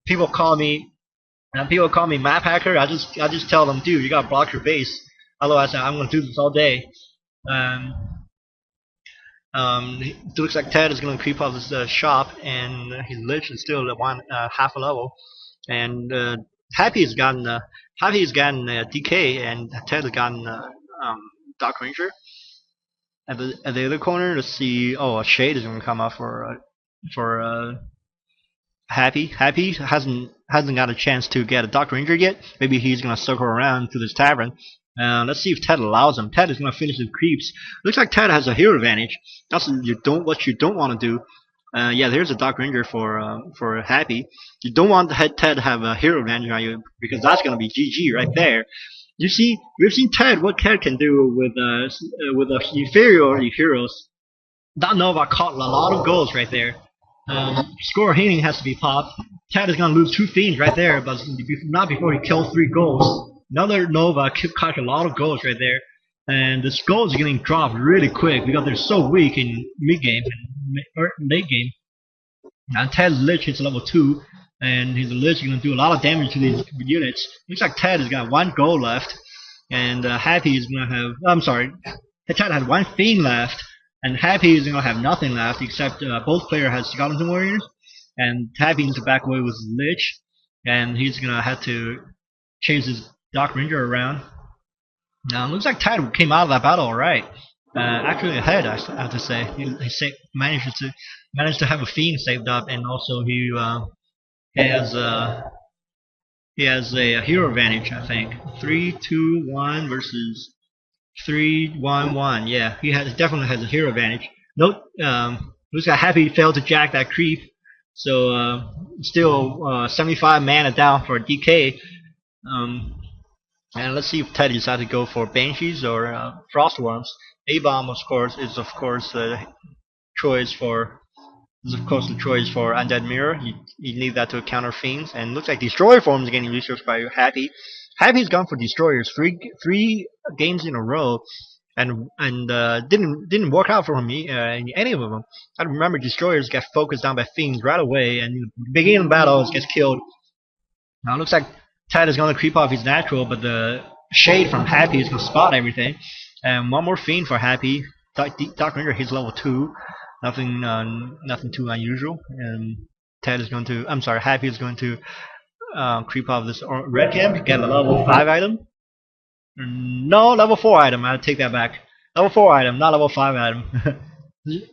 people call me map hacker. I just tell them, dude, you gotta block your base. Otherwise, I'm gonna do this all day. Um, it looks like TeD is gonna creep off this shop, and his lich is still at half a level. And Happy has gotten DK, and TeD has gotten Dark Ranger. At the other corner, let's see. Oh, a shade is gonna come up for Happy. Happy hasn't got a chance to get a Dark Ranger yet. Maybe he's gonna circle around to this tavern. Let's see if TeD allows him. TeD is gonna finish his creeps. Looks like TeD has a hero advantage. That's what you don't want to do. Yeah, there's a Dark Ranger for Happy. You don't want TeD to have a hero advantage on you because that's gonna be GG right there. You see, we've seen TeD what TeD can do with inferior heroes. That Nova caught a lot of goals right there. Score healing has to be popped. TeD is gonna lose 2 fiends right there, but not before he kills 3 goals. Another Nova caught a lot of goals right there, and the goals are getting dropped really quick because they're so weak in mid game and late game. Now TeD's Lich hits level 2, and his Lich is gonna do a lot of damage to these units. Looks like TeD has got 1 goal left, and Happy is gonna have. I'm sorry, TeD had 1 fiend left. And Happy is gonna have nothing left except both players has skeleton warriors, and Happy needs to back away with his Lich, and he's gonna have to chase his Dark Ranger around. Now it looks like TeD came out of that battle alright. Actually ahead, I have to say. He managed to have a fiend saved up, and also he has a hero advantage. I think 3-2-1 versus 3-1-1. Yeah, he definitely has a hero advantage. Note, looks like Happy failed to jack that creep, so still 75 mana down for DK. And let's see if TeD decides to go for Banshees or Frostworms. A-Bomb, of course, is the choice for Undead Mirror. You need that to counter fiends, and looks like Destroyer form is getting researched by Happy. Happy's gone for Destroyers three games in a row, and didn't work out for him in any of them. I remember Destroyers get focused down by fiends right away, and in the beginning of the battle gets killed. Now it looks like TeD is gonna creep off his natural, but the shade from Happy is gonna spot everything. And 1 more fiend for Happy. Dark Ranger hits level 2. Nothing too unusual. And Happy is going to creep off this red camp, get a level 5 item. No, level 4 item. I'll take that back. Level 4 item, not level 5 item.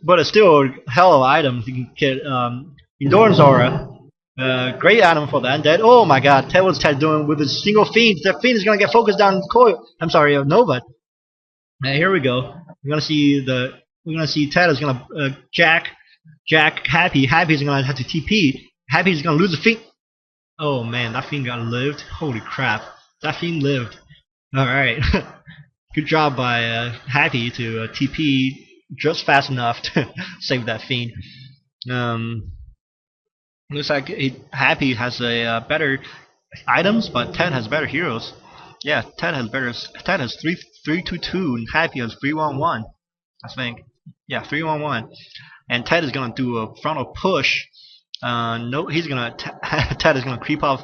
But it's still a hell of an item. You can get Endurance Aura. Great item for the undead. Oh my god, what's TeD doing with his single fiend? That fiend is gonna get focused down Nova. Here we go. We're gonna see TeD is gonna jack Happy. Happy's gonna have to TP. Happy's gonna lose the fiend. Oh man, that fiend got lived. Holy crap, that fiend lived. All right, good job by Happy to TP just fast enough to save that fiend. Looks like Happy has a better items, but TeD has better heroes. Yeah, TeD has 3-2-2, and Happy has 3-1-1. I think. Yeah, 3-1-1. And TeD is gonna do a frontal push. No, TeD is gonna creep off.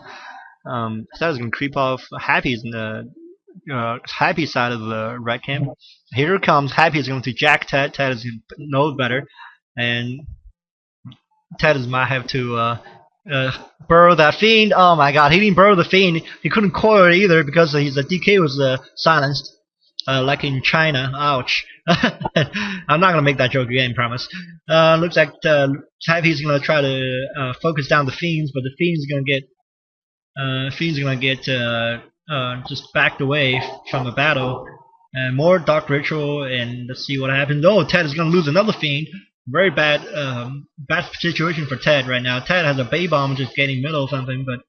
TeD is gonna creep off Happy's in the Happy side of the red camp. Here comes Happy is going to jack TeD. TeD is knows better, and TeD might have to burrow that fiend. Oh my god, he didn't burrow the fiend. He couldn't coil it either because his DK was silenced, like in China. Ouch. I'm not gonna make that joke again, promise. Looks like Happy's gonna try to focus down the fiends, but the fiend's gonna get just backed away from the battle. And more Dark Ritual, and let's see what happens. Oh, TeD is gonna lose another fiend. Very bad situation for TeD right now. TeD has a Bay Bomb just getting middle or something, but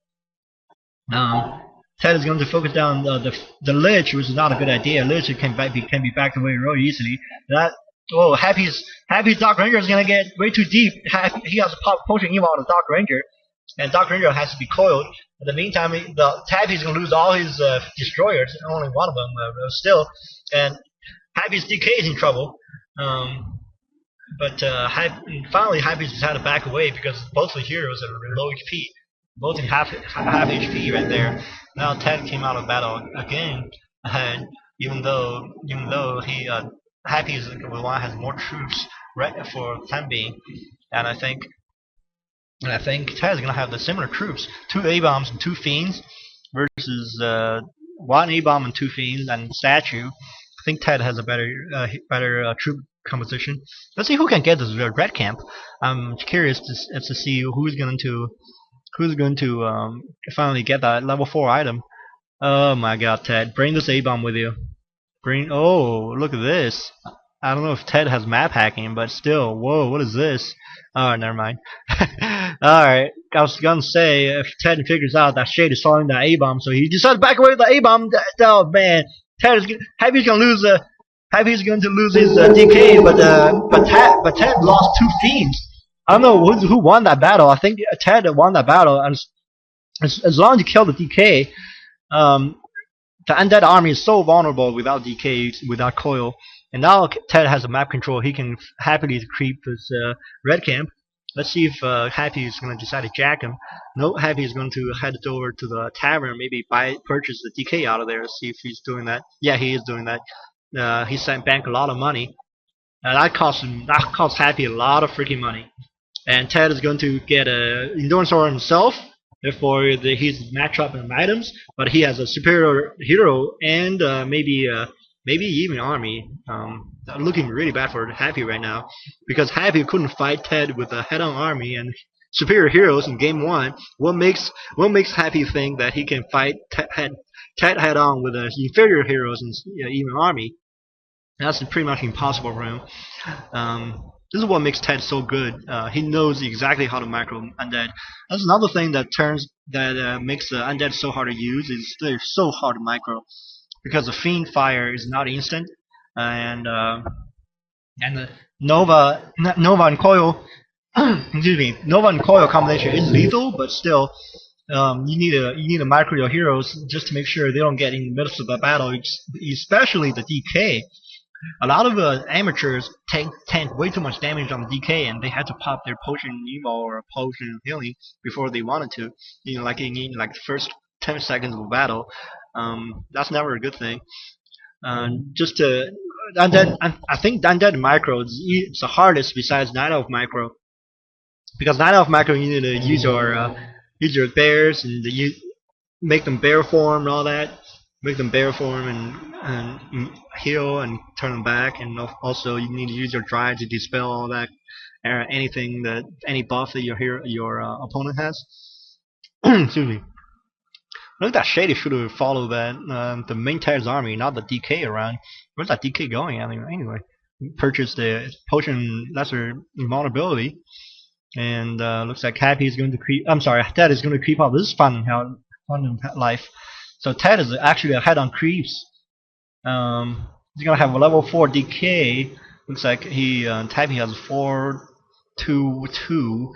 TeD is going to focus down the Lich, which is not a good idea. Lich can be backed away really easily. Happy's Dark Ranger is gonna get way too deep. He has a pop potion evil on the Dark Ranger, and Dark Ranger has to be coiled. In the meantime, Happy's gonna lose all his destroyers, only one of them still, and Happy's DK is in trouble. But finally, Happy's decided to back away because both the heroes are low HP. both in half HP right there. Now Ted came out of battle again, and even though Happy is the one has more troops right for the time being, and I think Ted is gonna have the similar troops, 2 A bombs and 2 fiends versus 1 A bomb and 2 fiends and statue. I think Ted has a better troop composition. Let's see who can get this red camp. I'm curious to see who's going to finally get that level 4 item. Oh my god, Ted. Bring this A-bomb with you. Oh, look at this. I don't know if Ted has map hacking, but still, whoa, what is this? Oh, never mind. Alright, I was gonna say, if Ted figures out that Shade is throwing that A-bomb, so he decides to back away with the A-bomb. Oh man, Happy's gonna lose. Happy's going to lose his DK, but Ted lost 2 fiends. I don't know who won that battle. I think Ted won that battle. As long as you kill the DK, the undead army is so vulnerable without DK, without coil. And now Ted has a map control. He can happily creep this red camp. Let's see if Happy is going to decide to jack him. No, Happy is going to head over to the tavern, maybe purchase the DK out of there. See if he's doing that. Yeah, he is doing that. He sent bank a lot of money. That cost Happy a lot of freaking money. And Ted is going to get a endurance aura himself. Therefore, he's match up in items, but he has a superior hero and maybe even army. Looking really bad for Happy right now because Happy couldn't fight Ted with a head-on army and superior heroes in game 1. What makes Happy think that he can fight Ted head-on with inferior heroes and even army? That's pretty much impossible for him. This is what makes Ted so good. He knows exactly how to macro undead. That's another thing that makes undead so hard to use. Is they're so hard to micro because the fiend fire is not instant, and the Nova and coil, excuse me, Nova and coil combination is lethal, but still. You need to micro your heroes just to make sure they don't get in the middle of the battle, especially the DK. A lot of amateurs tank way too much damage on the DK, and they had to pop their potion emo or potion healing before they wanted to. Like the first 10 seconds of a battle. That's never a good thing. Just to undead, I think undead micro is the hardest besides Night Elf micro, because Night Elf micro you need to use your bears and make them bear form and all that. Make them bear form and heal and turn them back, and also you need to use your drive to dispel all that any buff that your opponent has. Excuse me. Look at that Shady should have followed the main Ted's army, not the DK around. Where's that DK going anyway? Purchase the potion lesser invulnerability, and looks like Happy is going to creep. I'm sorry, Ted is going to creep out. This is fun life. So Ted is actually ahead on creeps. He's gonna have a level 4 DK. Looks like Happy has 4-2-2.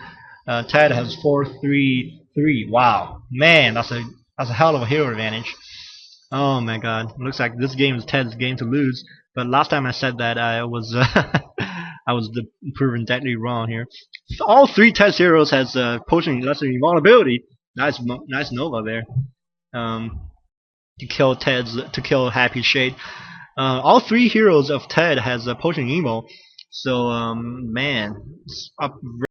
Ted has 4-3-3. Wow, man, that's a hell of a hero advantage. Oh my god, looks like this game is Ted's game to lose. But last time I said that, I was proven deadly wrong here. All 3 Ted's heroes has potion lesser invulnerability. Nice Nova there. To kill Happy Shade. All 3 heroes of Ted has a potion emo. So man, it's up